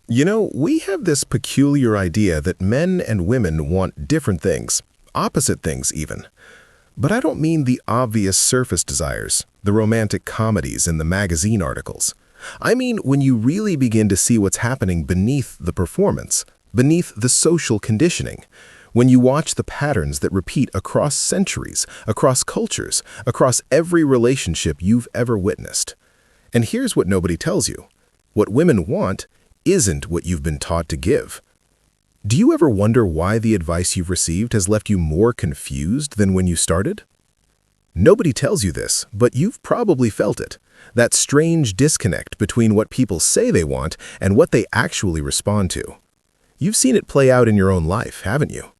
We have this peculiar idea that men and women want different things, opposite things even. But I don't mean the obvious surface desires, the romantic comedies and the magazine articles. I mean when you really begin to see what's happening beneath the performance, beneath the social conditioning, when you watch the patterns that repeat across centuries, across cultures, across every relationship you've ever witnessed. And here's what nobody tells you. What women want isn't what you've been taught to give. Do you ever wonder why the advice you've received has left you more confused than when you started? Nobody tells you this, but you've probably felt it. That strange disconnect between what people say they want and what they actually respond to. You've seen it play out in your own life, haven't you?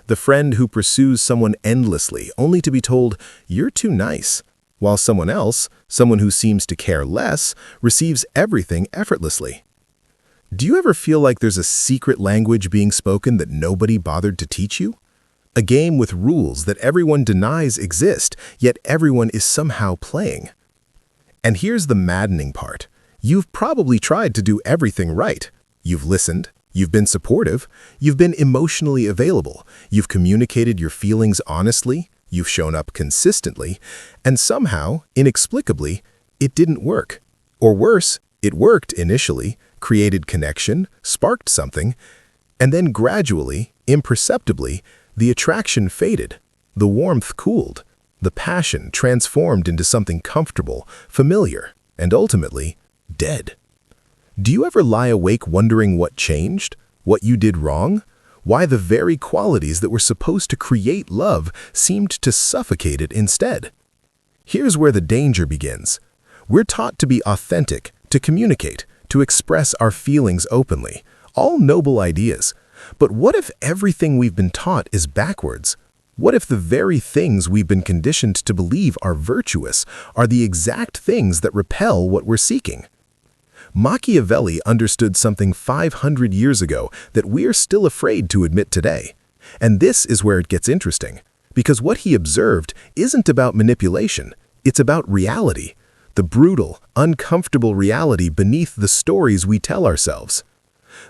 The friend who pursues someone endlessly only to be told, "You're too nice," while someone else, someone who seems to care less, receives everything effortlessly. Do you ever feel like there's a secret language being spoken that nobody bothered to teach you? A game with rules that everyone denies exist, yet everyone is somehow playing. And here's the maddening part. You've probably tried to do everything right. You've listened, you've been supportive, you've been emotionally available, you've communicated your feelings honestly, you've shown up consistently, and somehow, inexplicably, it didn't work. Or worse, it worked initially, created connection, sparked something, and then gradually, imperceptibly, the attraction faded, the warmth cooled, the passion transformed into something comfortable, familiar, and ultimately, dead. Do you ever lie awake wondering what changed, what you did wrong, why the very qualities that were supposed to create love seemed to suffocate it instead? Here's where the danger begins. We're taught to be authentic, to communicate, to express our feelings openly, all noble ideas. But what if everything we've been taught is backwards? What if the very things we've been conditioned to believe are virtuous are the exact things that repel what we're seeking? Machiavelli understood something 500 years ago that we're still afraid to admit today. And this is where it gets interesting, because what he observed isn't about manipulation, it's about reality. The brutal, uncomfortable reality beneath the stories we tell ourselves.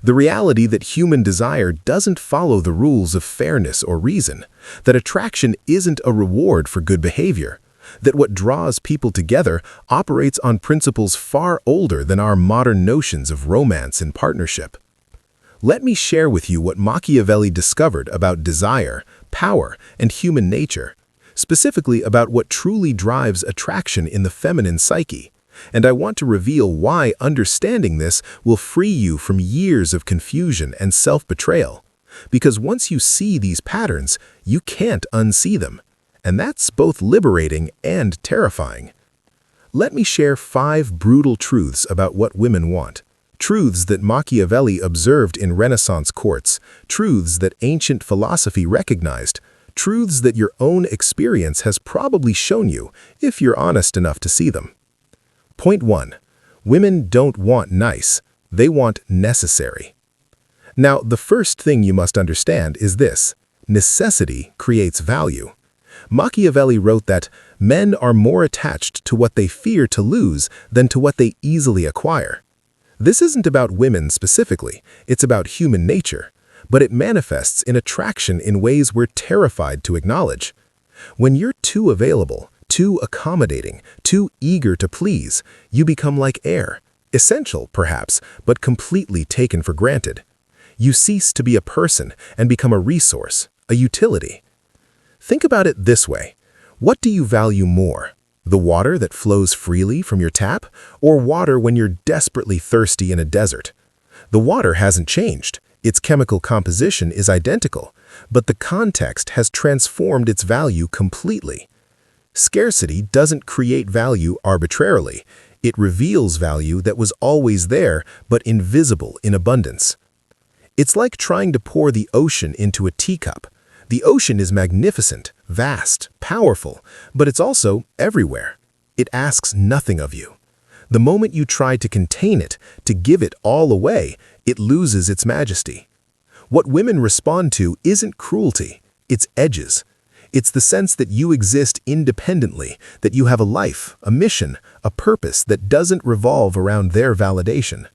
The reality that human desire doesn't follow the rules of fairness or reason, that attraction isn't a reward for good behavior, that what draws people together operates on principles far older than our modern notions of romance and partnership. Let me share with you what Machiavelli discovered about desire, power, and human nature. Specifically about what truly drives attraction in the feminine psyche, and I want to reveal why understanding this will free you from years of confusion and self-betrayal. Because once you see these patterns, you can't unsee them, and that's both liberating and terrifying. Let me share 5 brutal truths about what women want. Truths that Machiavelli observed in Renaissance courts, truths that ancient philosophy recognized, truths that your own experience has probably shown you, if you're honest enough to see them. Point 1. Women don't want nice, they want necessary. Now, the first thing you must understand is this: necessity creates value. Machiavelli wrote that men are more attached to what they fear to lose than to what they easily acquire. This isn't about women specifically, it's about human nature. But it manifests in attraction in ways we're terrified to acknowledge. When you're too available, too accommodating, too eager to please, you become like air, essential perhaps, but completely taken for granted. You cease to be a person and become a resource, a utility. Think about it this way. What do you value more? The water that flows freely from your tap, or water when you're desperately thirsty in a desert? The water hasn't changed. Its chemical composition is identical, but the context has transformed its value completely. Scarcity doesn't create value arbitrarily. It reveals value that was always there but invisible in abundance. It's like trying to pour the ocean into a teacup. The ocean is magnificent, vast, powerful, but it's also everywhere. It asks nothing of you. The moment you try to contain it, to give it all away, it loses its majesty. What women respond to isn't cruelty, it's edges. It's the sense that you exist independently, that you have a life, a mission, a purpose that doesn't revolve around their validation.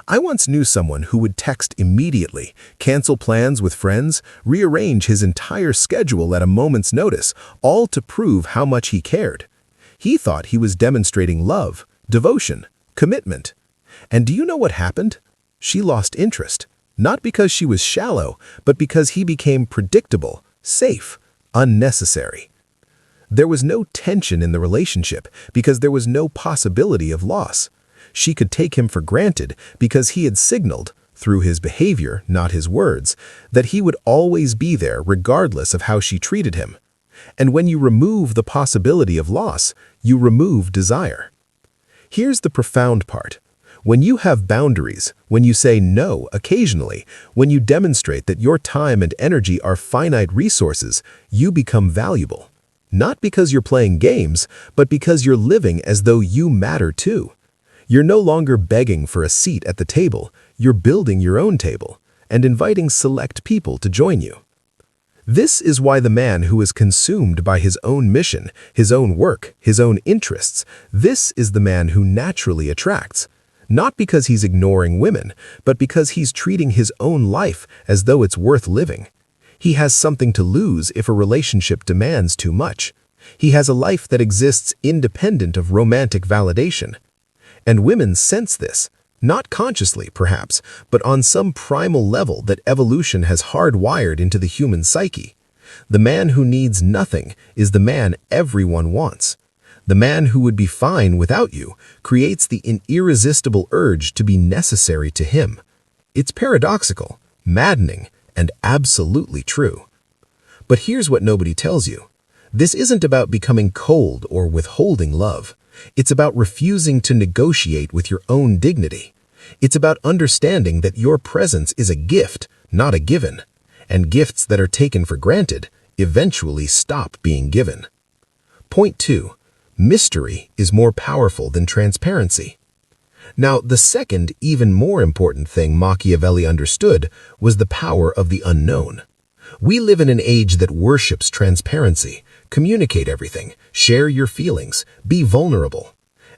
I once knew someone who would text immediately, cancel plans with friends, rearrange his entire schedule at a moment's notice, all to prove how much he cared. He thought he was demonstrating love, devotion, commitment. And do you know what happened? She lost interest, not because she was shallow, but because he became predictable, safe, unnecessary. There was no tension in the relationship because there was no possibility of loss. She could take him for granted because he had signaled, through his behavior, not his words, that he would always be there regardless of how she treated him. And when you remove the possibility of loss, you remove desire. Here's the profound part. When you have boundaries, when you say no occasionally, when you demonstrate that your time and energy are finite resources, you become valuable. Not because you're playing games, but because you're living as though you matter too. You're no longer begging for a seat at the table, you're building your own table and inviting select people to join you. This is why the man who is consumed by his own mission, his own work, his own interests, this is the man who naturally attracts. Not because he's ignoring women, but because he's treating his own life as though it's worth living. He has something to lose if a relationship demands too much. He has a life that exists independent of romantic validation. And women sense this, not consciously perhaps, but on some primal level that evolution has hardwired into the human psyche. The man who needs nothing is the man everyone wants. The man who would be fine without you creates the irresistible urge to be necessary to him. It's paradoxical, maddening, and absolutely true. But here's what nobody tells you. This isn't about becoming cold or withholding love. It's about refusing to negotiate with your own dignity. It's about understanding that your presence is a gift, not a given, and gifts that are taken for granted eventually stop being given. Point 2. Mystery is more powerful than transparency. Now, the second, even more important thing Machiavelli understood was the power of the unknown. We live in an age that worships transparency. Communicate everything, share your feelings, be vulnerable.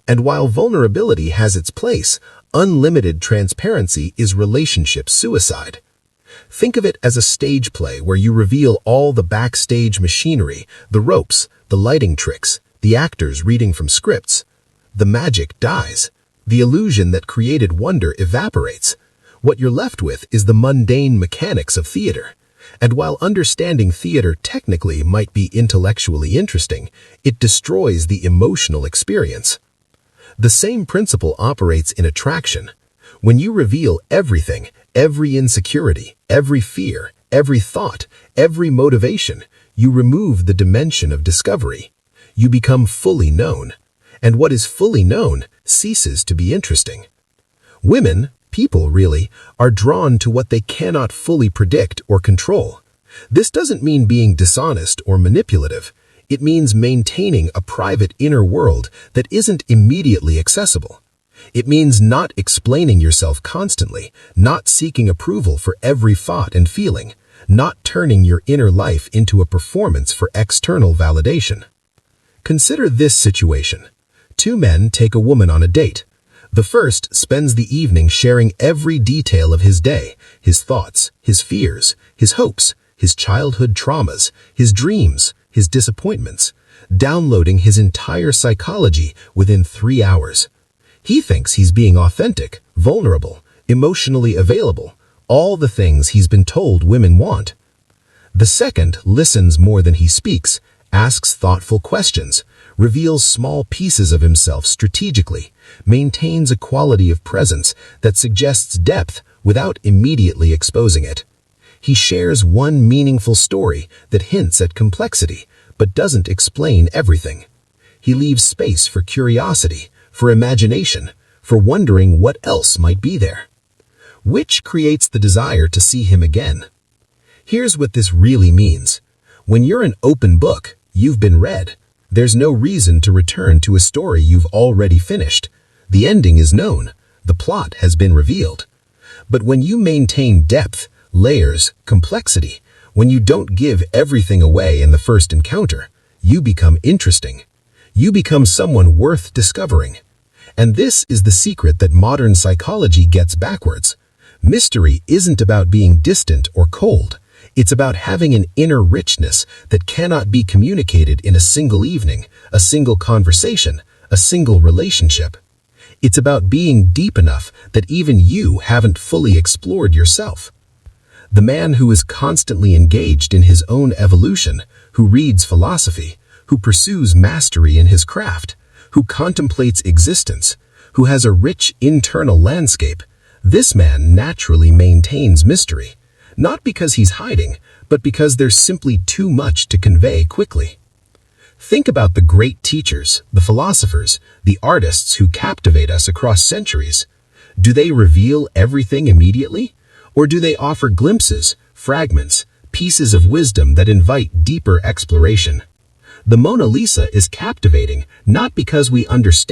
And while vulnerability has its place, unlimited transparency is relationship suicide. Think of it as a stage play where you reveal all the backstage machinery, the ropes, the lighting tricks, the actors reading from scripts. The magic dies. The illusion that created wonder evaporates. What you're left with is the mundane mechanics of theater. And while understanding theater technically might be intellectually interesting, it destroys the emotional experience. The same principle operates in attraction. When you reveal everything, every insecurity, every fear, every thought, every motivation, you remove the dimension of discovery. You become fully known. And what is fully known ceases to be interesting. Women, people really, are drawn to what they cannot fully predict or control. This doesn't mean being dishonest or manipulative. It means maintaining a private inner world that isn't immediately accessible. It means not explaining yourself constantly, not seeking approval for every thought and feeling, not turning your inner life into a performance for external validation. Consider this situation. Two men take a woman on a date. The first spends the evening sharing every detail of his day, his thoughts, his fears, his hopes, his childhood traumas, his dreams, his disappointments, downloading his entire psychology within 3 hours. He thinks he's being authentic, vulnerable, emotionally available, all the things he's been told women want. The second listens more than he speaks, asks thoughtful questions, reveals small pieces of himself strategically, maintains a quality of presence that suggests depth without immediately exposing it. He shares one meaningful story that hints at complexity, but doesn't explain everything. He leaves space for curiosity, for imagination, for wondering what else might be there. Which creates the desire to see him again. Here's what this really means. When you're an open book, you've been read. There's no reason to return to a story you've already finished. The ending is known. The plot has been revealed. But when you maintain depth, layers, complexity, when you don't give everything away in the first encounter, you become interesting. You become someone worth discovering. And this is the secret that modern psychology gets backwards. Mystery isn't about being distant or cold. It's about having an inner richness that cannot be communicated in a single evening, a single conversation, a single relationship. It's about being deep enough that even you haven't fully explored yourself. The man who is constantly engaged in his own evolution, who reads philosophy, who pursues mastery in his craft, who contemplates existence, who has a rich internal landscape, this man naturally maintains mystery, not because he's hiding, but because there's simply too much to convey quickly. Think about the great teachers, the philosophers, the artists who captivate us across centuries. Do they reveal everything immediately? Or do they offer glimpses, fragments, pieces of wisdom that invite deeper exploration? The Mona Lisa is captivating not because we understand